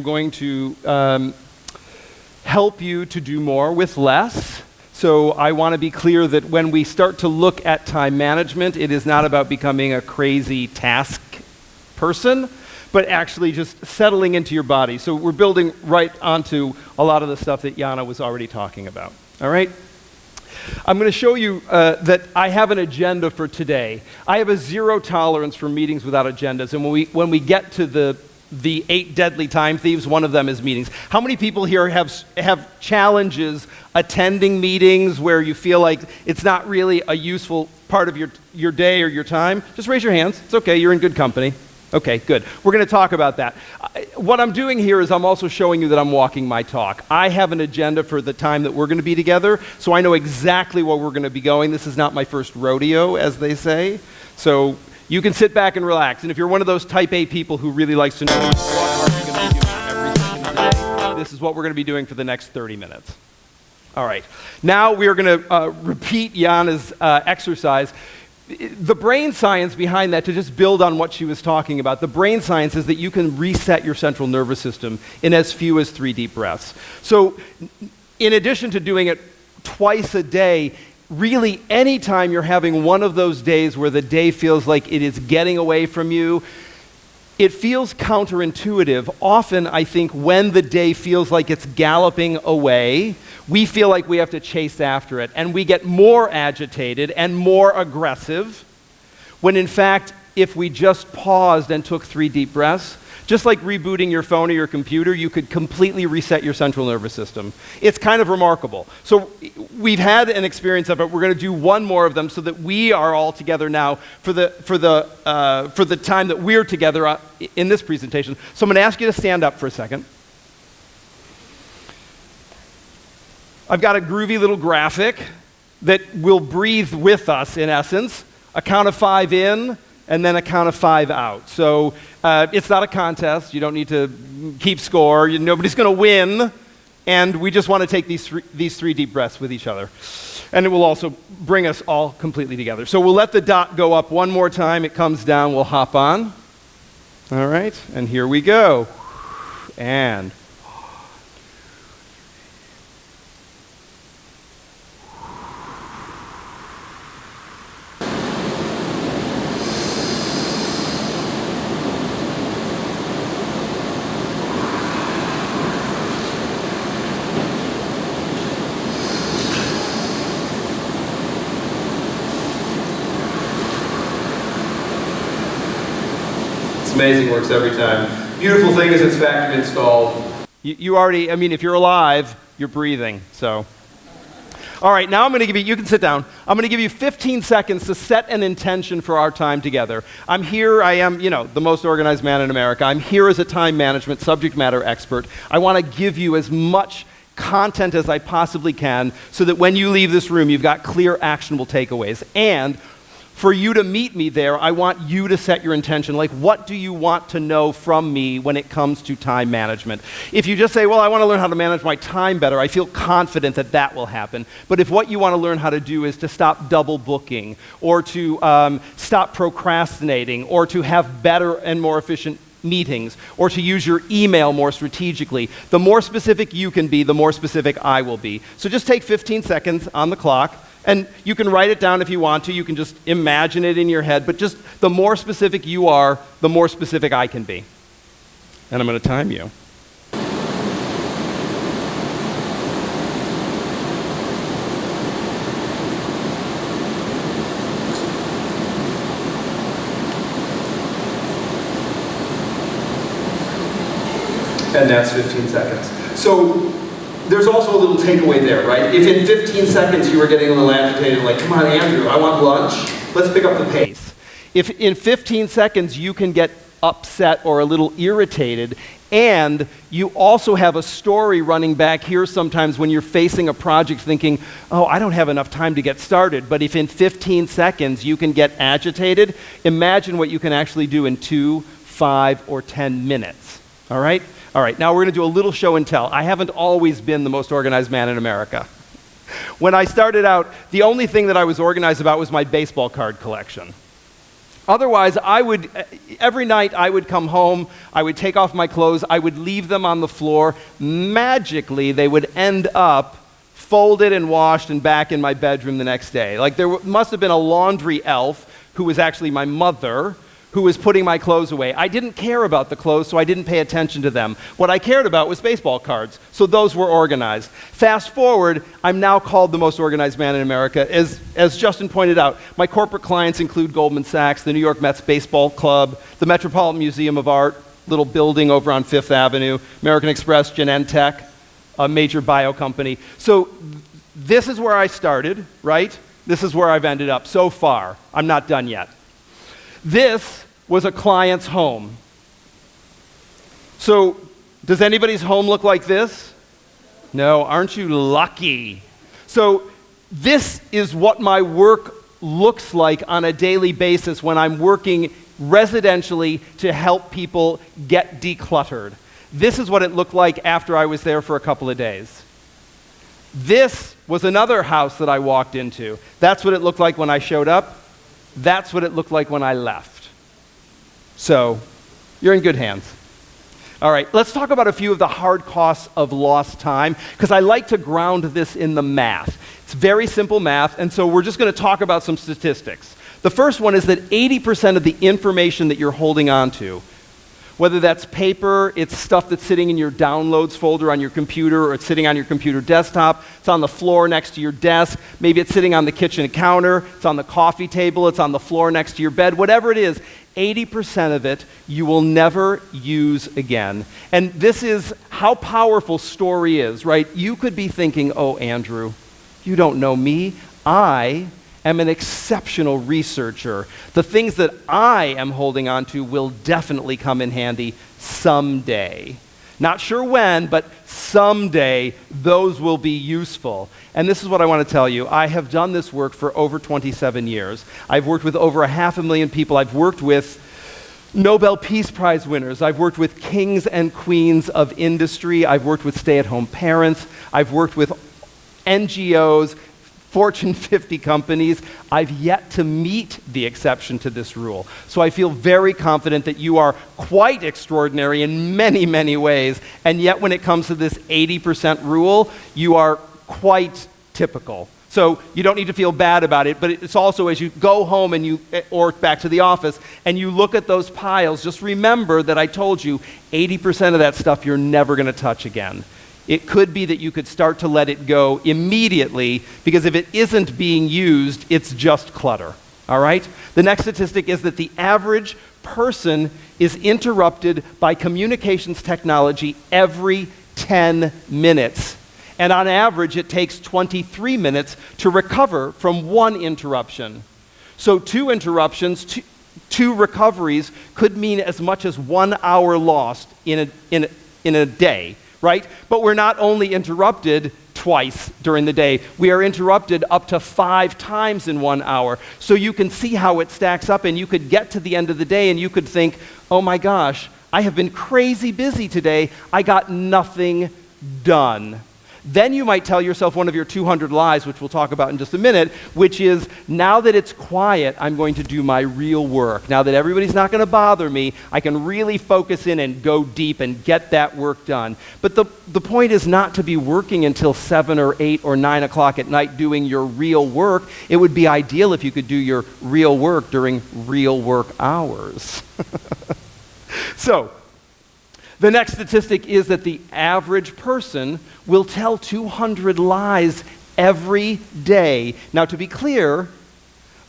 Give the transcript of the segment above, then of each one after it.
going to help you to do more with less. So I want to be clear that when we start to look at time management, it is not about becoming a crazy task person, but actually just settling into your body. So we're building right onto a lot of the stuff that Jana was already talking about. All right? I'm going to show you that I have an agenda for today. I have a zero tolerance for meetings without agendas. And when we get to the 8 deadly time thieves, one of them is meetings. How many people here have challenges attending meetings where you feel like it's not really a useful part of your day or your time? Just raise your hands. It's okay. You're in good company. Okay, good. We're going to talk about that. What I'm doing here is I'm also showing you that I'm walking my talk. I have an agenda for the time that we're going to be together, so I know exactly where we're going to be going. This is not my first rodeo, as they say. So you can sit back and relax. And if you're one of those type A people who really likes to know what are you going to be doing every second of the day, this is what we're going to be doing for the next 30 minutes. All right. Now we are going to repeat Jana's exercise. The brain science behind that, to just build on what she was talking about, the brain science is that you can reset your central nervous system in as few as 3 deep breaths. So in addition to doing it twice a day, really anytime you're having one of those days where the day feels like it is getting away from you, it feels counterintuitive. Often, I think, when the day feels like it's galloping away, we feel like we have to chase after it, and we get more agitated and more aggressive, when in fact, if we just paused and took 3 deep breaths, just like rebooting your phone or your computer, you could completely reset your central nervous system. It's kind of remarkable. So we've had an experience of it. We're going to do one more of them so that we are all together now for the time that we're together in this presentation. So I'm going to ask you to stand up for a second. I've got a groovy little graphic that will breathe with us, in essence. A count of 5 in, and then a count of 5 out. So it's not a contest. You don't need to keep score. Nobody's going to win. And we just want to take these three deep breaths with each other. And it will also bring us all completely together. So we'll let the dot go up one more time. It comes down. We'll hop on. All right. And here we go. And amazing, works every time. Beautiful thing is it's factory installed. You already, I mean, if you're alive, you're breathing, so. All right, now I'm going to give you can sit down. I'm going to give you 15 seconds to set an intention for our time together. I'm here, I am, the most organized man in America. I'm here as a time management subject matter expert. I want to give you as much content as I possibly can so that when you leave this room, you've got clear, actionable takeaways. And for you to meet me there, I want you to set your intention. Like, what do you want to know from me when it comes to time management? If you just say, well, I want to learn how to manage my time better, I feel confident that that will happen. But if what you want to learn how to do is to stop double booking, or to stop procrastinating, or to have better and more efficient meetings, or to use your email more strategically, the more specific you can be, the more specific I will be. So just take 15 seconds on the clock. And you can write it down if you want to. You can just imagine it in your head. But just the more specific you are, the more specific I can be. And I'm going to time you. And that's 15 seconds. So there's also a little takeaway there, right? If in 15 seconds you were getting a little agitated, like, come on, Andrew, I want lunch, let's pick up the pace. If in 15 seconds you can get upset or a little irritated, and you also have a story running back here sometimes when you're facing a project thinking, oh, I don't have enough time to get started, but if in 15 seconds you can get agitated, imagine what you can actually do in 2, 5, or 10 minutes, all right? All right, now we're going to do a little show and tell. I haven't always been the most organized man in America. When I started out, the only thing that I was organized about was my baseball card collection. Otherwise, every night I would come home, I would take off my clothes, I would leave them on the floor. Magically, they would end up folded and washed and back in my bedroom the next day. Like there must have been a laundry elf who was actually my mother who was putting my clothes away. I didn't care about the clothes, so I didn't pay attention to them. What I cared about was baseball cards, so those were organized. Fast forward, I'm now called the most organized man in America. As Justin pointed out, my corporate clients include Goldman Sachs, the New York Mets Baseball Club, the Metropolitan Museum of Art, little building over on Fifth Avenue, American Express, Genentech, a major bio company. So this is where I started, right? This is where I've ended up so far. I'm not done yet. This was a client's home. So, does anybody's home look like this? No, aren't you lucky? So, this is what my work looks like on a daily basis when I'm working residentially to help people get decluttered. This is what it looked like after I was there for a couple of days. This was another house that I walked into. That's what it looked like when I showed up. That's what it looked like when I left. So, you're in good hands. All right, let's talk about a few of the hard costs of lost time, because I like to ground this in the math. It's very simple math, and so we're just going to talk about some statistics. The first one is that 80% of the information that you're holding on to, whether that's paper, it's stuff that's sitting in your downloads folder on your computer, or it's sitting on your computer desktop, it's on the floor next to your desk, maybe it's sitting on the kitchen counter, it's on the coffee table, it's on the floor next to your bed, whatever it is, 80% of it you will never use again. And this is how powerful story is, right? You could be thinking, oh, Andrew, you don't know me. I am an exceptional researcher. The things that I am holding on to will definitely come in handy someday. Not sure when, but someday those will be useful. And this is what I want to tell you. I have done this work for over 27 years. I've worked with over 500,000 people. I've worked with Nobel Peace Prize winners. I've worked with kings and queens of industry. I've worked with stay-at-home parents. I've worked with NGOs, Fortune 50 companies. I've yet to meet the exception to this rule. So I feel very confident that you are quite extraordinary in many, many ways, and yet when it comes to this 80% rule, you are quite typical. So you don't need to feel bad about it, but it's also as you go home or back to the office and you look at those piles, just remember that I told you 80% of that stuff you're never going to touch again. It could be that you could start to let it go immediately, because if it isn't being used, it's just clutter, all right? The next statistic is that the average person is interrupted by communications technology every 10 minutes. And on average, it takes 23 minutes to recover from one interruption. So 2 interruptions, two recoveries could mean as much as 1 hour lost in a day. Right? But we're not only interrupted twice during the day, we are interrupted up to 5 times in 1 hour. So you can see how it stacks up, and you could get to the end of the day and you could think, oh my gosh, I have been crazy busy today, I got nothing done. Then you might tell yourself one of your 200 lies, which we'll talk about in just a minute, which is, now that it's quiet, I'm going to do my real work. Now that everybody's not going to bother me, I can really focus in and go deep and get that work done. But the point is not to be working until 7 or 8 or 9 o'clock at night doing your real work. It would be ideal if you could do your real work during real work hours. So, the next statistic is that the average person will tell 200 lies every day. Now, to be clear,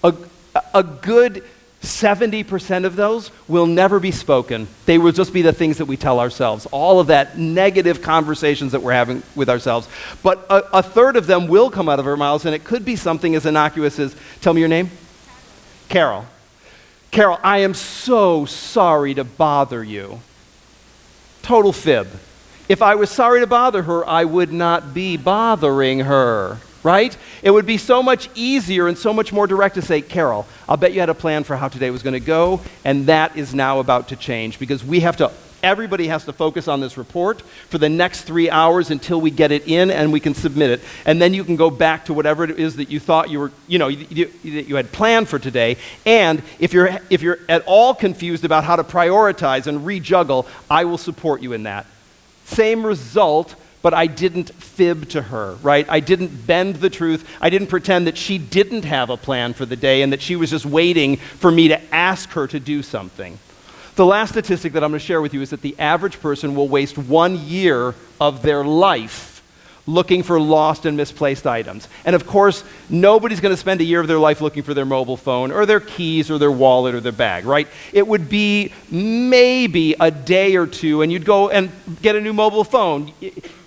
a good 70% of those will never be spoken. They will just be the things that we tell ourselves, all of that negative conversations that we're having with ourselves. But a third of them will come out of our mouths, and it could be something as innocuous as, tell me your name? Carol. Carol, I am so sorry to bother you. Total fib. If I was sorry to bother her, I would not be bothering her, right? It would be so much easier and so much more direct to say, Carol, I'll bet you had a plan for how today was going to go, and that is now about to change, because we have to Everybody has to focus on this report for the next 3 hours until we get it in and we can submit it. And then you can go back to whatever it is that you thought you were, you had planned for today. And if you're at all confused about how to prioritize and rejuggle, I will support you in that. Same result, but I didn't fib to her, right? I didn't bend the truth. I didn't pretend that she didn't have a plan for the day and that she was just waiting for me to ask her to do something. The last statistic that I'm going to share with you is that the average person will waste 1 year of their life looking for lost and misplaced items. And of course, nobody's going to spend a year of their life looking for their mobile phone or their keys or their wallet or their bag, right? It would be maybe a day or two, and you'd go and get a new mobile phone.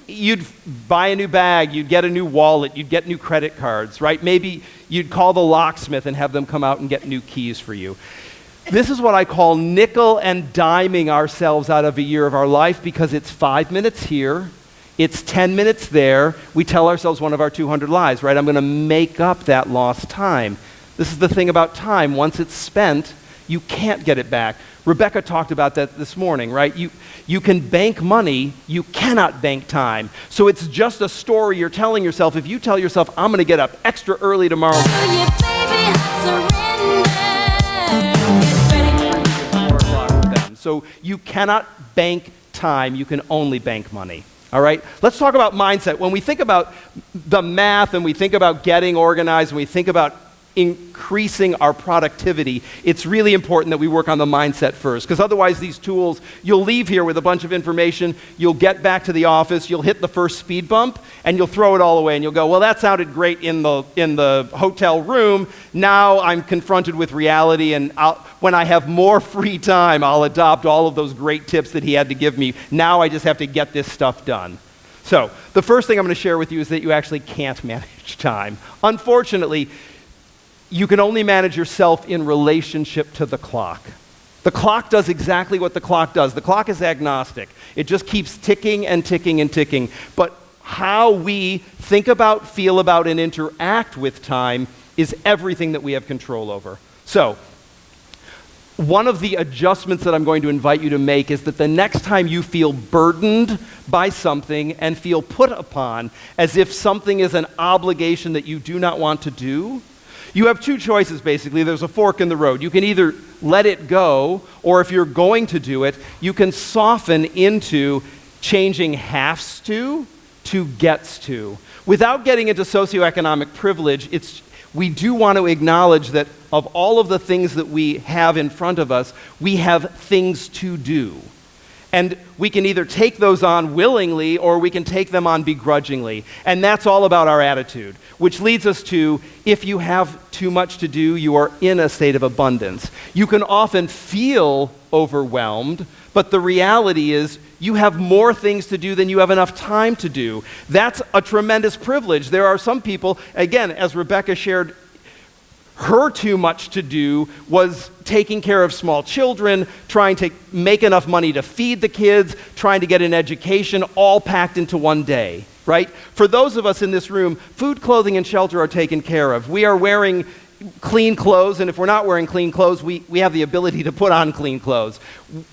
You'd buy a new bag, you'd get a new wallet, you'd get new credit cards, right? Maybe you'd call the locksmith and have them come out and get new keys for you. This is what I call nickel and diming ourselves out of a year of our life, because it's 5 minutes here, it's 10 minutes there. We tell ourselves one of our 200 lies, right? I'm going to make up that lost time. This is the thing about time. Once it's spent, you can't get it back. Rebecca talked about that this morning, right? You can bank money, you cannot bank time. So it's just a story you're telling yourself. If you tell yourself, I'm going to get up extra early tomorrow. So you cannot bank time, you can only bank money. All right? Let's talk about mindset. When we think about the math and we think about getting organized and we think about increasing our productivity, it's really important that we work on the mindset first, because otherwise these tools, you'll leave here with a bunch of information, you'll get back to the office, you'll hit the first speed bump, and you'll throw it all away, and you'll go, well, that sounded great in the hotel room. Now I'm confronted with reality, and when I have more free time, I'll adopt all of those great tips that he had to give me. Now I just have to get this stuff done. So the first thing I'm going to share with you is that you actually can't manage time. Unfortunately, you can only manage yourself in relationship to the clock. The clock does exactly what the clock does. The clock is agnostic. It just keeps ticking and ticking and ticking. But how we think about, feel about, and interact with time is everything that we have control over. So, one of the adjustments that I'm going to invite you to make is that the next time you feel burdened by something and feel put upon as if something is an obligation that you do not want to do, you have two choices, basically. There's a fork in the road. You can either let it go, or if you're going to do it, you can soften into changing has to gets to. Without getting into socioeconomic privilege, we do want to acknowledge that of all of the things that we have in front of us, we have things to do. And we can either take those on willingly or we can take them on begrudgingly. And that's all about our attitude, which leads us to, if you have too much to do, you are in a state of abundance. You can often feel overwhelmed, but the reality is you have more things to do than you have enough time to do. That's a tremendous privilege. There are some people, again, as Rebecca shared, her too much to do was taking care of small children, trying to make enough money to feed the kids, trying to get an education, all packed into one day, right? For those of us in this room, food, clothing, and shelter are taken care of. We are wearing clean clothes, and if we're not wearing clean clothes, we have the ability to put on clean clothes.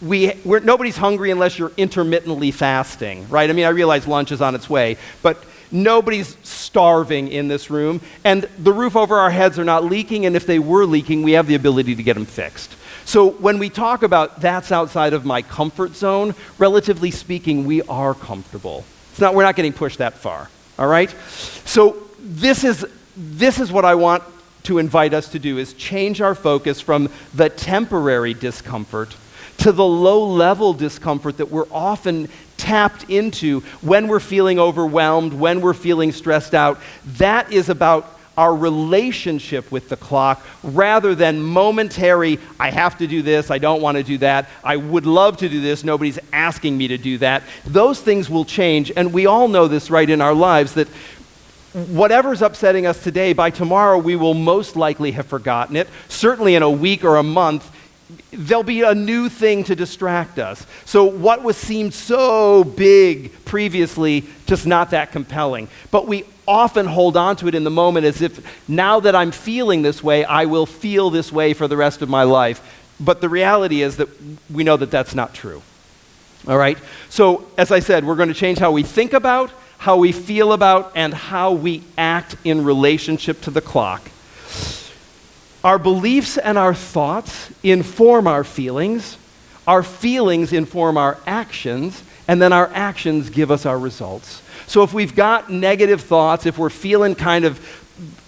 Nobody's hungry unless you're intermittently fasting, right? I mean, I realize lunch is on its way, but nobody's starving in this room, and the roof over our heads are not leaking, and if they were leaking, we have the ability to get them fixed. So when we talk about that's outside of my comfort zone, relatively speaking, we are comfortable. We're not getting pushed that far, all right? So this is what I want to invite us to do, is change our focus from the temporary discomfort to the low-level discomfort that we're often tapped into when we're feeling overwhelmed, when we're feeling stressed out. That is about our relationship with the clock rather than momentary, I have to do this, I don't want to do that, I would love to do this, nobody's asking me to do that. Those things will change, and we all know this, right, in our lives, that whatever's upsetting us today, by tomorrow we will most likely have forgotten it. Certainly in a week or a month, there'll be a new thing to distract us. So what seemed so big previously, just not that compelling. But we often hold on to it in the moment as if, now that I'm feeling this way, I will feel this way for the rest of my life. But the reality is that we know that that's not true. All right? So, as I said, we're going to change how we think about, how we feel about, and how we act in relationship to the clock. Our beliefs and our thoughts inform our feelings inform our actions, and then our actions give us our results. So if we've got negative thoughts, if we're feeling kind of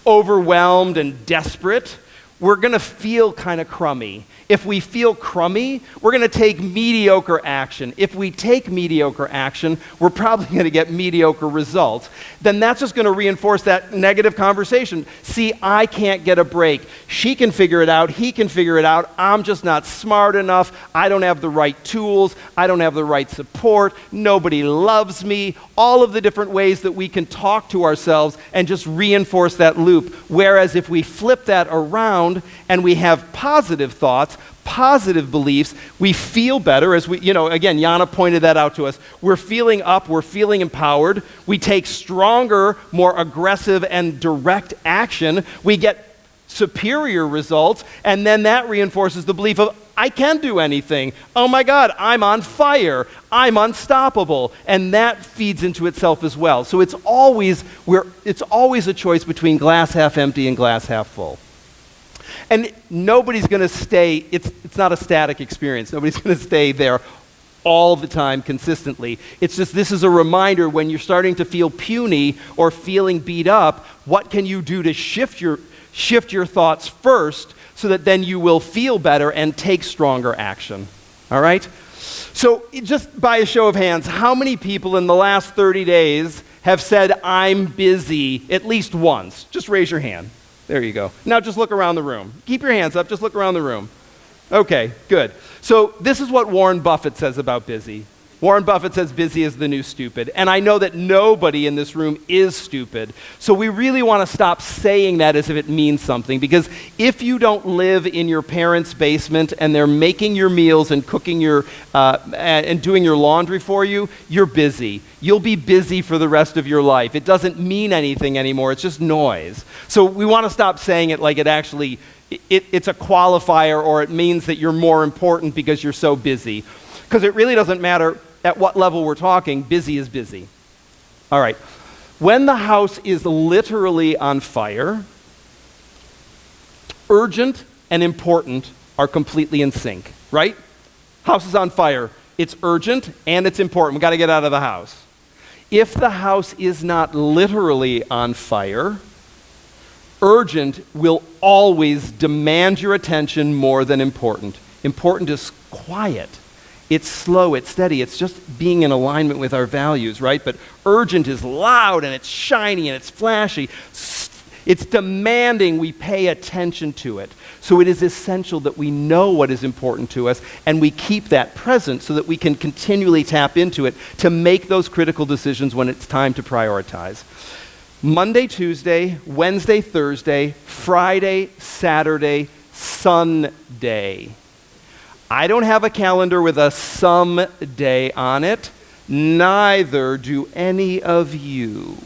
overwhelmed and desperate, we're going to feel kind of crummy. If we feel crummy, we're going to take mediocre action. If we take mediocre action, we're probably going to get mediocre results. Then that's just going to reinforce that negative conversation. See, I can't get a break. She can figure it out. He can figure it out. I'm just not smart enough. I don't have the right tools. I don't have the right support. Nobody loves me. All of the different ways that we can talk to ourselves and just reinforce that loop. Whereas if we flip that around and we have positive thoughts, positive beliefs, we feel better. As we, again, Jana pointed that out to us. We're feeling up, we're feeling empowered. We take stronger, more aggressive and direct action. We get superior results, and then that reinforces the belief of, I can do anything. Oh my God, I'm on fire. I'm unstoppable. And that feeds into itself as well. So it's always a choice between glass half empty and glass half full. And nobody's going to stay, it's not a static experience. Nobody's going to stay there all the time consistently. It's just, this is a reminder when you're starting to feel puny or feeling beat up, what can you do to shift your thoughts first so that then you will feel better and take stronger action. All right? So just by a show of hands, how many people in the last 30 days have said, I'm busy, at least once? Just raise your hand. There you go. Now just look around the room. Keep your hands up, just look around the room. Okay, good. So this is what Warren Buffett says about busy. Warren Buffett says busy is the new stupid. And I know that nobody in this room is stupid. So we really want to stop saying that as if it means something. Because if you don't live in your parents' basement and they're making your meals and cooking and doing your laundry for you, you're busy. You'll be busy for the rest of your life. It doesn't mean anything anymore. It's just noise. So we want to stop saying it like it actually, it's a qualifier or it means that you're more important because you're so busy. Because it really doesn't matter at what level we're talking, busy is busy. All right. When the house is literally on fire, urgent and important are completely in sync, right? House is on fire. It's urgent and it's important. We've got to get out of the house. If the house is not literally on fire, urgent will always demand your attention more than important. Important is quiet. It's slow, it's steady, it's just being in alignment with our values, right? But urgent is loud and it's shiny and it's flashy. It's demanding we pay attention to it. So it is essential that we know what is important to us and we keep that present so that we can continually tap into it to make those critical decisions when it's time to prioritize. Monday, Tuesday, Wednesday, Thursday, Friday, Saturday, Sunday. I don't have a calendar with a someday on it. Neither do any of you.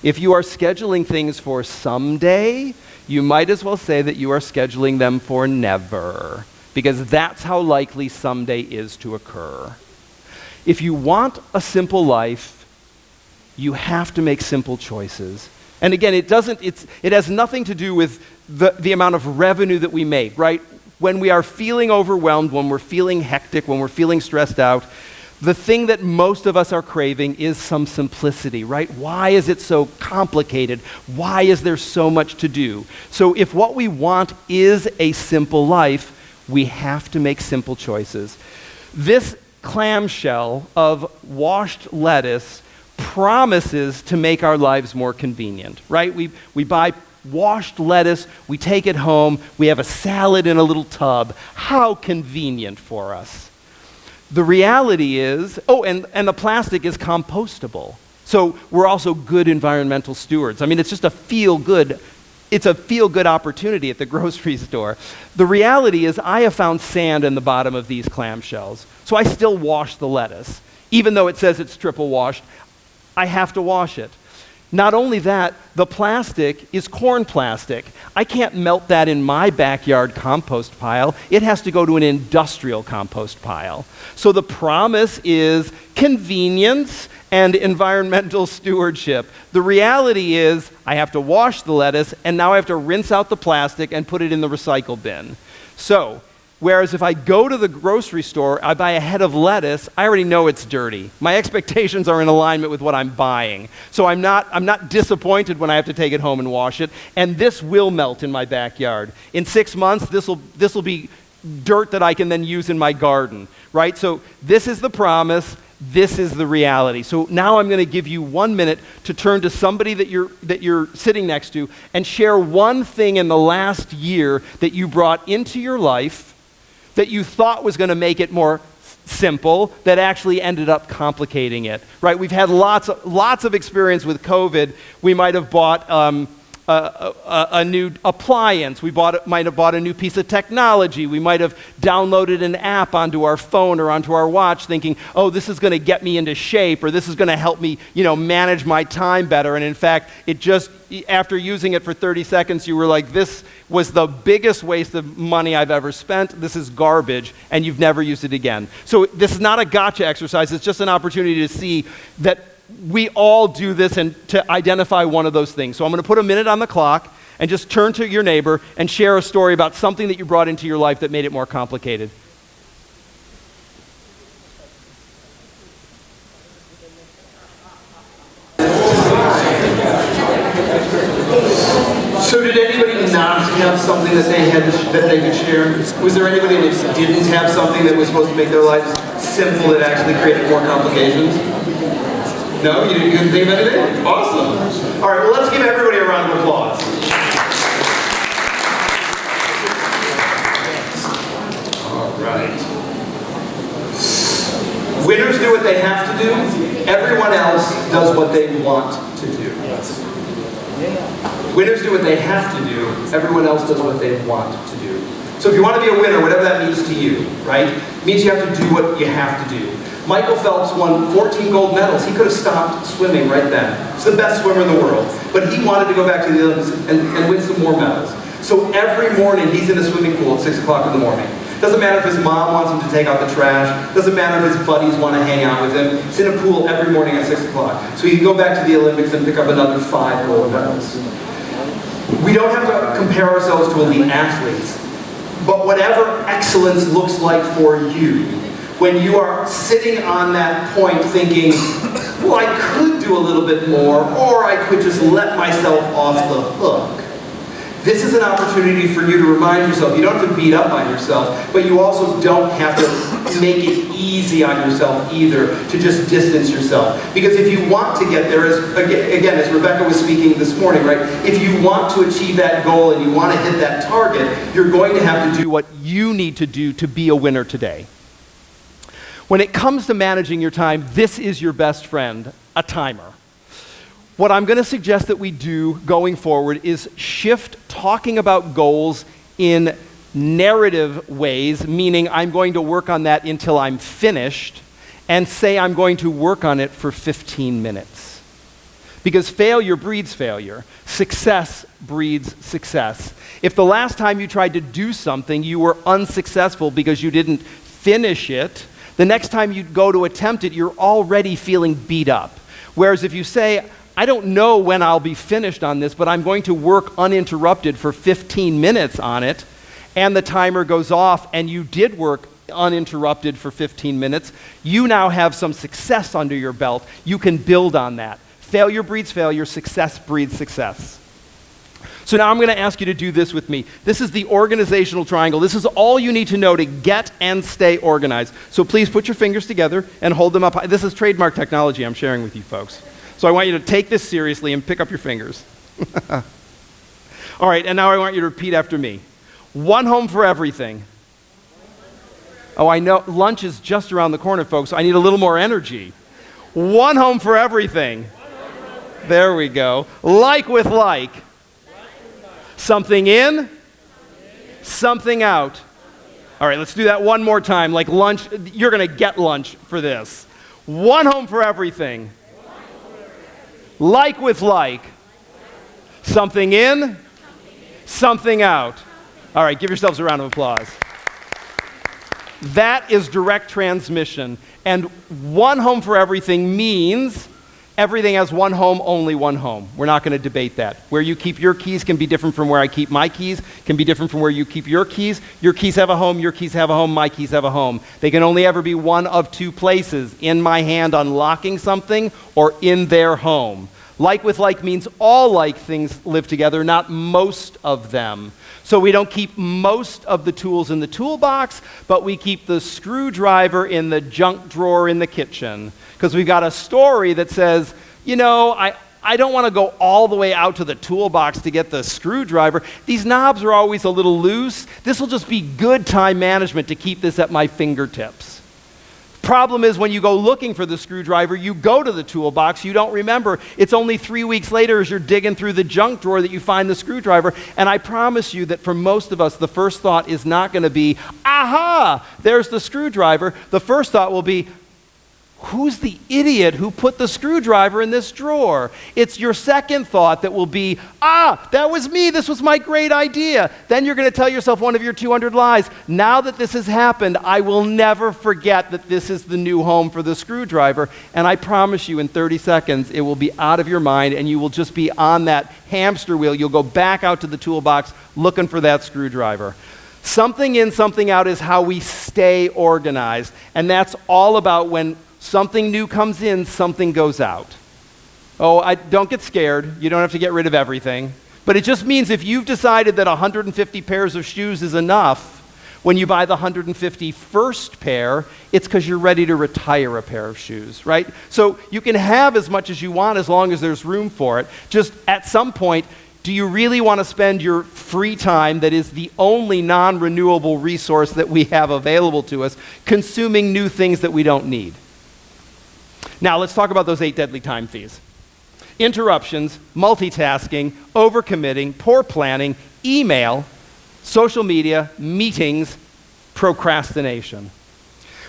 If you are scheduling things for someday, you might as well say that you are scheduling them for never, because that's how likely someday is to occur. If you want a simple life, you have to make simple choices. And again, it has nothing to do with the amount of revenue that we make, right? When we are feeling overwhelmed, when we're feeling hectic, when we're feeling stressed out, the thing that most of us are craving is some simplicity, right? Why is it so complicated? Why is there so much to do? So if what we want is a simple life, we have to make simple choices. This clamshell of washed lettuce promises to make our lives more convenient, right? We buy washed lettuce, we take it home, we have a salad in a little tub. How convenient for us. The reality is, and the plastic is compostable. So we're also good environmental stewards. I mean, it's just a feel-good opportunity at the grocery store. The reality is I have found sand in the bottom of these clamshells, so I still wash the lettuce. Even though it says it's triple washed, I have to wash it. Not only that, the plastic is corn plastic. I can't melt that in my backyard compost pile. It has to go to an industrial compost pile. So the promise is convenience and environmental stewardship. The reality is I have to wash the lettuce, and now I have to rinse out the plastic and put it in the recycle bin. So, whereas if I go to the grocery store, I buy a head of lettuce, I already know it's dirty. My expectations are in alignment with what I'm buying. So I'm not disappointed when I have to take it home and wash it, and this will melt in my backyard. In 6 months, this will be dirt that I can then use in my garden, right? So this is the promise, this is the reality. So now I'm going to give you 1 minute to turn to somebody that you're sitting next to and share one thing in the last year that you brought into your life that you thought was going to make it more simple, that actually ended up complicating it, right? We've had lots of experience with COVID. We might have bought a new appliance. We might have bought a new piece of technology. We might have downloaded an app onto our phone or onto our watch thinking, oh, this is going to get me into shape, or this is going to help me, manage my time better. And in fact, after using it for 30 seconds, you were like, this was the biggest waste of money I've ever spent. This is garbage, and you've never used it again. So this is not a gotcha exercise. It's just an opportunity to see that we all do this and to identify one of those things. So I'm going to put a minute on the clock and just turn to your neighbor and share a story about something that you brought into your life that made it more complicated. So did anybody not have something that they could share? Was there anybody that didn't have something that was supposed to make their lives simple that actually created more complications? No? You didn't think of anything? Awesome. All right, well, let's give everybody a round of applause. All right. Winners do what they have to do. Everyone else does what they want to do. Winners do what they have to do. Everyone else does what they want to do. So if you want to be a winner, whatever that means to you, right? It means you have to do what you have to do. Michael Phelps won 14 gold medals. He could have stopped swimming right then. He's the best swimmer in the world. But he wanted to go back to the Olympics and win some more medals. So every morning he's in a swimming pool at 6 o'clock in the morning. Doesn't matter if his mom wants him to take out the trash. Doesn't matter if his buddies want to hang out with him. He's in a pool every morning at 6 o'clock. So he can go back to the Olympics and pick up another 5 gold medals. We don't have to compare ourselves to elite athletes. But whatever excellence looks like for you, when you are sitting on that point thinking, well, I could do a little bit more, or I could just let myself off the hook. This is an opportunity for you to remind yourself. You don't have to beat up on yourself, but you also don't have to make it easy on yourself either to just distance yourself. Because if you want to get there, as Rebecca was speaking this morning, right? If you want to achieve that goal and you want to hit that target, you're going to have to do what you need to do to be a winner today. When it comes to managing your time, this is your best friend, a timer. What I'm going to suggest that we do going forward is shift talking about goals in narrative ways, meaning I'm going to work on that until I'm finished, and say I'm going to work on it for 15 minutes. Because failure breeds failure. Success breeds success. If the last time you tried to do something you were unsuccessful because you didn't finish it, the next time you go to attempt it, you're already feeling beat up. Whereas if you say, I don't know when I'll be finished on this, but I'm going to work uninterrupted for 15 minutes on it, and the timer goes off, and you did work uninterrupted for 15 minutes, you now have some success under your belt. You can build on that. Failure breeds failure, success breeds success. So now I'm going to ask you to do this with me. This is the organizational triangle. This is all you need to know to get and stay organized. So please put your fingers together and hold them up high. This is trademark technology I'm sharing with you folks. So I want you to take this seriously and pick up your fingers. All right, and now I want you to repeat after me. One home for everything. Oh, I know, lunch is just around the corner, folks, so I need a little more energy. One home for everything. There we go. Like with like. Something in, something out. All right, let's do that one more time. Like lunch, you're going to get lunch for this. One home for everything. Like with like. Something in, something out. All right, give yourselves a round of applause. That is direct transmission. And one home for everything means everything has one home, only one home. We're not going to debate that. Where you keep your keys can be different from where I keep my keys, can be different from where you keep your keys. Your keys have a home, your keys have a home, my keys have a home. They can only ever be one of two places, in my hand unlocking something or in their home. Like with like means all like things live together, not most of them. So we don't keep most of the tools in the toolbox, but we keep the screwdriver in the junk drawer in the kitchen. Because we've got a story that says, you know, I don't want to go all the way out to the toolbox to get the screwdriver. These knobs are always a little loose. This will just be good time management to keep this at my fingertips. Problem is when you go looking for the screwdriver, you go to the toolbox, you don't remember. It's only 3 weeks later as you're digging through the junk drawer that you find the screwdriver. And I promise you that for most of us, the first thought is not going to be, aha, there's the screwdriver. The first thought will be, who's the idiot who put the screwdriver in this drawer? It's your second thought that will be, that was me. This was my great idea. Then you're going to tell yourself one of your 200 lies. Now that this has happened, I will never forget that this is the new home for the screwdriver. And I promise you in 30 seconds, it will be out of your mind and you will just be on that hamster wheel. You'll go back out to the toolbox looking for that screwdriver. Something in, something out is how we stay organized. And that's all about when something new comes in, something goes out. Don't get scared. You don't have to get rid of everything. But it just means if you've decided that 150 pairs of shoes is enough, when you buy the 151st pair, it's because you're ready to retire a pair of shoes, right? So you can have as much as you want as long as there's room for it. Just at some point, do you really want to spend your free time, that is the only non-renewable resource that we have available to us, consuming new things that we don't need? Now, let's talk about those 8 deadly time thieves. Interruptions, multitasking, overcommitting, poor planning, email, social media, meetings, procrastination.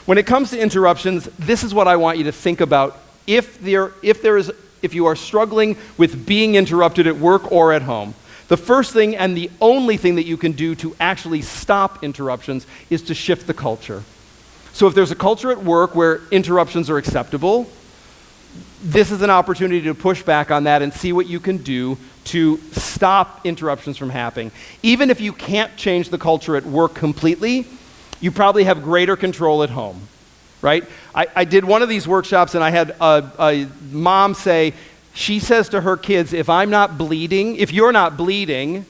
When it comes to interruptions, this is what I want you to think about if you are struggling with being interrupted at work or at home. The first thing and the only thing that you can do to actually stop interruptions is to shift the culture. So if there's a culture at work where interruptions are acceptable, this is an opportunity to push back on that and see what you can do to stop interruptions from happening. Even if you can't change the culture at work completely, you probably have greater control at home, right? I did one of these workshops and I had a mom say, she says to her kids, if you're not bleeding,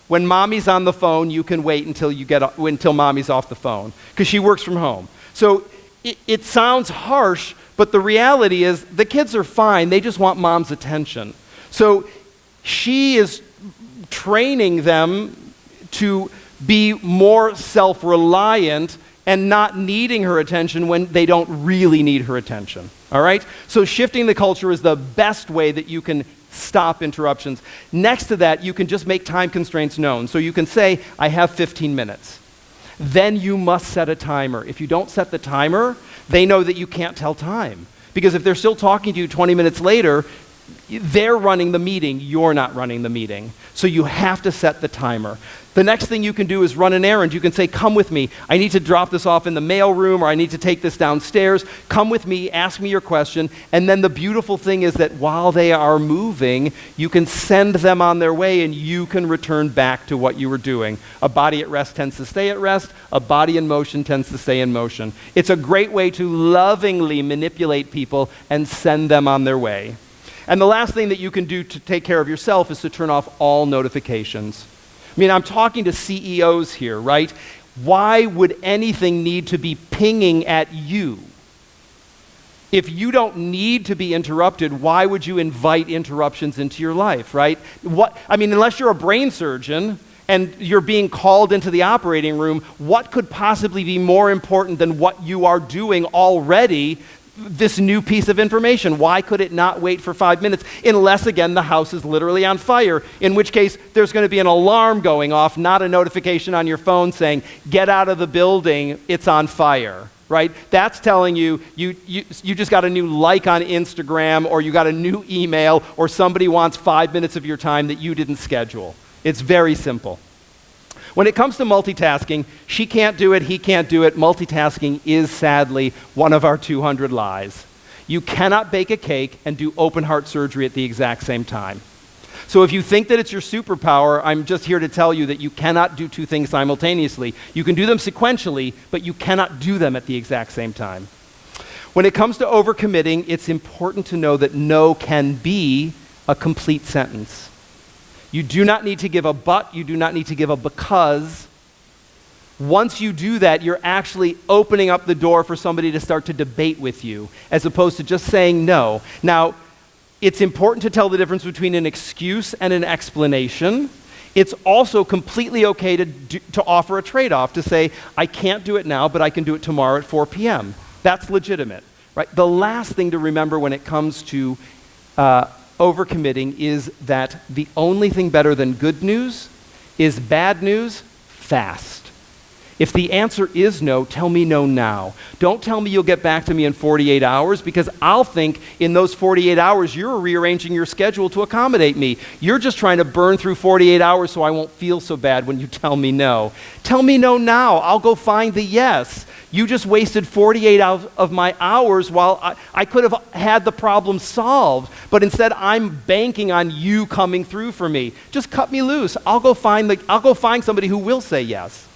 when mommy's on the phone, you can wait until mommy's off the phone, because she works from home. So it sounds harsh, but the reality is the kids are fine. They just want mom's attention. So she is training them to be more self-reliant and not needing her attention when they don't really need her attention. All right? So shifting the culture is the best way that you can stop interruptions. Next to that, you can just make time constraints known. So you can say, I have 15 minutes. Then you must set a timer. If you don't set the timer, they know that you can't tell time. Because if they're still talking to you 20 minutes later, they're running the meeting, you're not running the meeting. So you have to set the timer. The next thing you can do is run an errand. You can say, come with me. I need to drop this off in the mail room, or I need to take this downstairs. Come with me, ask me your question. And then the beautiful thing is that while they are moving, you can send them on their way and you can return back to what you were doing. A body at rest tends to stay at rest. A body in motion tends to stay in motion. It's a great way to lovingly manipulate people and send them on their way. And the last thing that you can do to take care of yourself is to turn off all notifications. I mean, I'm talking to CEOs here, right? Why would anything need to be pinging at you? If you don't need to be interrupted, why would you invite interruptions into your life, right? Unless you're a brain surgeon and you're being called into the operating room, what could possibly be more important than what you are doing already? This new piece of information. Why could it not wait for 5 minutes? Unless, again, the house is literally on fire, in which case there's going to be an alarm going off, not a notification on your phone saying, get out of the building, it's on fire. right? That's telling you just got a new like on Instagram, or you got a new email, or somebody wants 5 minutes of your time that you didn't schedule. It's very simple. When it comes to multitasking, she can't do it, he can't do it. Multitasking is sadly one of our 200 lies. You cannot bake a cake and do open heart surgery at the exact same time. So if you think that it's your superpower, I'm just here to tell you that you cannot do two things simultaneously. You can do them sequentially, but you cannot do them at the exact same time. When it comes to overcommitting, it's important to know that no can be a complete sentence. You do not need to give a but, you do not need to give a because. Once you do that, you're actually opening up the door for somebody to start to debate with you, as opposed to just saying no. Now, it's important to tell the difference between an excuse and an explanation. It's also completely okay to offer a trade-off, to say, I can't do it now, but I can do it tomorrow at 4 p.m. That's legitimate, right? The last thing to remember when it comes to overcommitting is that the only thing better than good news is bad news fast. If the answer is no, tell me no now. Don't tell me you'll get back to me in 48 hours, because I'll think in those 48 hours you're rearranging your schedule to accommodate me. You're just trying to burn through 48 hours so I won't feel so bad when you tell me no. Tell me no now. I'll go find the yes. You just wasted 48 of my hours while I could have had the problem solved, but instead I'm banking on you coming through for me. Just cut me loose. I'll go find somebody who will say yes.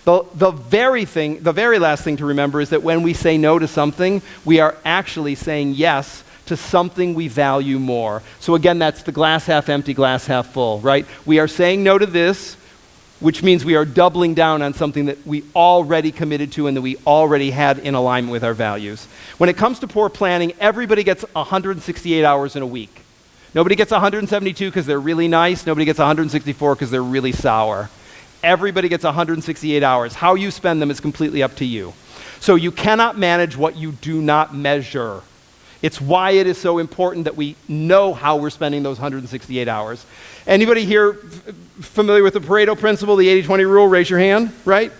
The very last thing to remember is that when we say no to something, we are actually saying yes to something we value more. So again, that's the glass half empty, glass half full, right? We are saying no to this, which means we are doubling down on something that we already committed to and that we already had in alignment with our values. When it comes to poor planning, everybody gets 168 hours in a week. Nobody gets 172 because they're really nice. Nobody gets 164 because they're really sour. Everybody gets 168 hours. How you spend them is completely up to you. So you cannot manage what you do not measure. It's why it is so important that we know how we're spending those 168 hours. Anybody here familiar with the Pareto principle, the 80-20 rule? Raise your hand, right?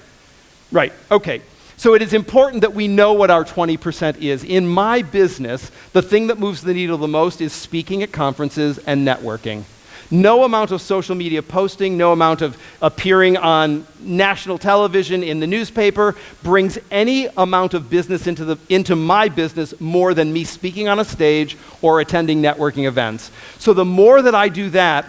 Right, okay. So it is important that we know what our 20% is. In my business, the thing that moves the needle the most is speaking at conferences and networking. No amount of social media posting, no amount of appearing on national television, in the newspaper, brings any amount of business into my business more than me speaking on a stage or attending networking events. So the more that I do that,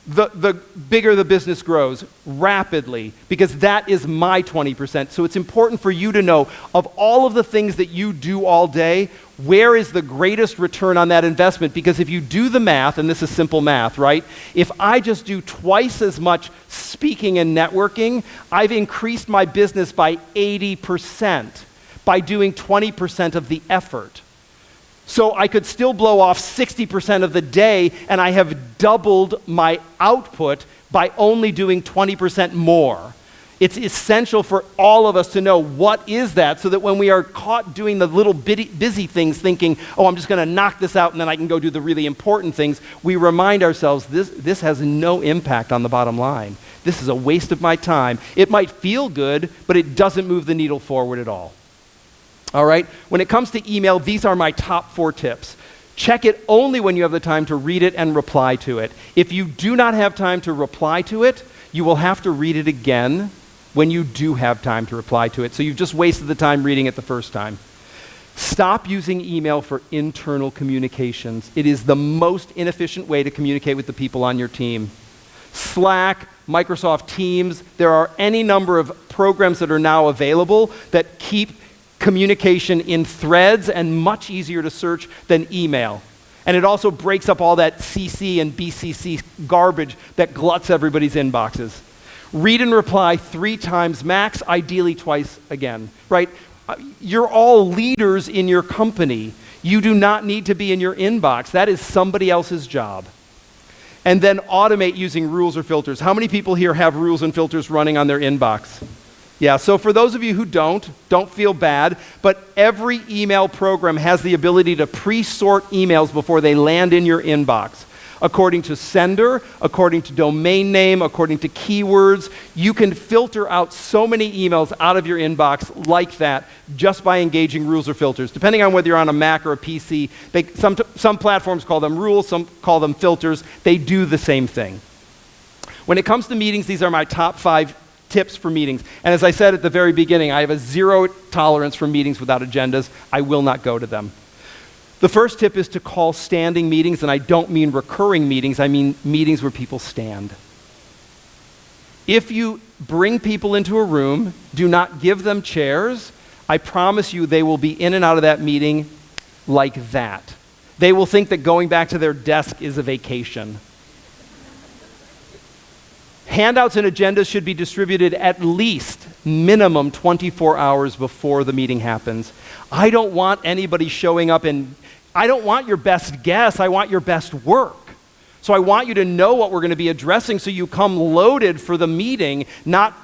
the bigger the business grows rapidly, because that is my 20%. So it's important for you to know, of all of the things that you do all day, where is the greatest return on that investment? Because if you do the math, and this is simple math, right? If I just do twice as much speaking and networking, I've increased my business by 80% by doing 20% of the effort. So I could still blow off 60% of the day, and I have doubled my output by only doing 20% more. It's essential for all of us to know what is that, so that when we are caught doing the little busy things, thinking, oh, I'm just going to knock this out and then I can go do the really important things, we remind ourselves this has no impact on the bottom line. This is a waste of my time. It might feel good, but it doesn't move the needle forward at all. All right? When it comes to email, these are my top 4 tips. Check it only when you have the time to read it and reply to it. If you do not have time to reply to it, you will have to read it again when you do have time to reply to it. So you've just wasted the time reading it the first time. Stop using email for internal communications. It is the most inefficient way to communicate with the people on your team. Slack, Microsoft Teams, there are any number of programs that are now available that keep communication in threads and much easier to search than email. And it also breaks up all that CC and BCC garbage that gluts everybody's inboxes. Read and reply 3 times max, ideally twice again, right? You're all leaders in your company. You do not need to be in your inbox. That is somebody else's job. And then automate using rules or filters. How many people here have rules and filters running on their inbox? Yeah, so for those of you who don't feel bad, but every email program has the ability to pre-sort emails before they land in your inbox. according to sender, according to domain name, according to keywords. You can filter out so many emails out of your inbox like that just by engaging rules or filters. Depending on whether you're on a Mac or a PC, some platforms call them rules, some call them filters. They do the same thing. When it comes to meetings, these are my top 5 tips for meetings. And as I said at the very beginning, I have a 0 tolerance for meetings without agendas. I will not go to them. The first tip is to call standing meetings, and I don't mean recurring meetings, I mean meetings where people stand. If you bring people into a room, do not give them chairs, I promise you they will be in and out of that meeting like that. They will think that going back to their desk is a vacation. Handouts and agendas should be distributed at least minimum 24 hours before the meeting happens. I don't want anybody showing up I don't want your best guess, I want your best work. So I want you to know what we're going to be addressing so you come loaded for the meeting, I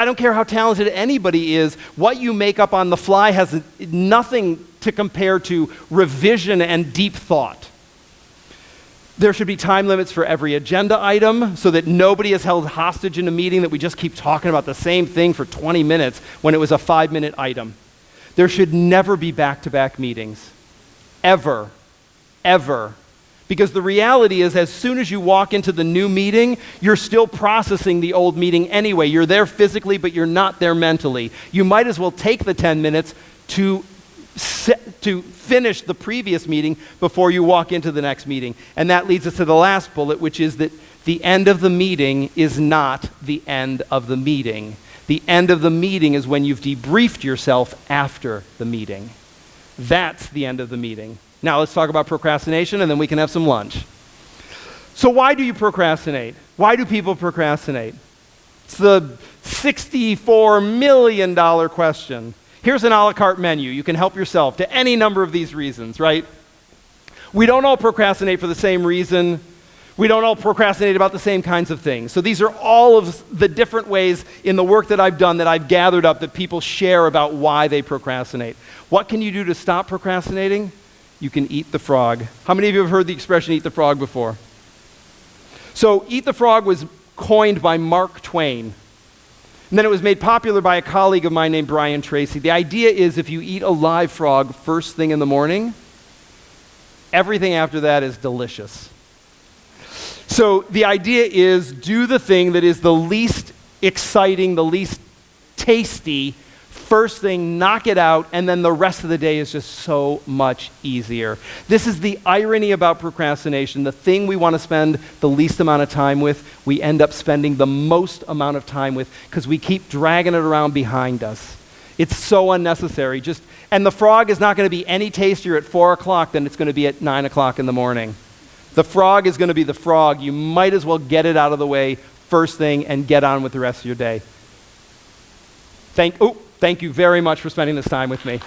don't care how talented anybody is, what you make up on the fly has nothing to compare to revision and deep thought. There should be time limits for every agenda item so that nobody is held hostage in a meeting that we just keep talking about the same thing for 20 minutes when it was a 5-minute item. There should never be back-to-back meetings. Ever. Ever. Because the reality is, as soon as you walk into the new meeting, you're still processing the old meeting anyway. You're there physically, but you're not there mentally. You might as well take the 10 minutes to finish the previous meeting before you walk into the next meeting. And that leads us to the last bullet, which is that the end of the meeting is not the end of the meeting. The end of the meeting is when you've debriefed yourself after the meeting. That's the end of the meeting. Now let's talk about procrastination, and then we can have some lunch. So why do you procrastinate? Why do people procrastinate? It's the $64 million question. Here's an a la carte menu. You can help yourself to any number of these reasons, right? We don't all procrastinate for the same reason. We don't all procrastinate about the same kinds of things. So these are all of the different ways in the work that I've done that I've gathered up that people share about why they procrastinate. What can you do to stop procrastinating? You can eat the frog. How many of you have heard the expression eat the frog before? So eat the frog was coined by Mark Twain. And then it was made popular by a colleague of mine named Brian Tracy. The idea is if you eat a live frog first thing in the morning, everything after that is delicious. So the idea is do the thing that is the least exciting, the least tasty, first thing, knock it out, and then the rest of the day is just so much easier. This is the irony about procrastination. The thing we want to spend the least amount of time with, we end up spending the most amount of time with because we keep dragging it around behind us. It's so unnecessary. And the frog is not going to be any tastier at 4 o'clock than it's going to be at 9 o'clock in the morning. The frog is going to be the frog. You might as well get it out of the way first thing and get on with the rest of your day. Thank you very much for spending this time with me.